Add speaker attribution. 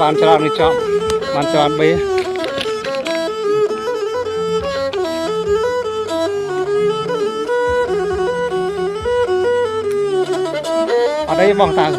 Speaker 1: ban cho đi chọn ban cho bê ở đây vòng ta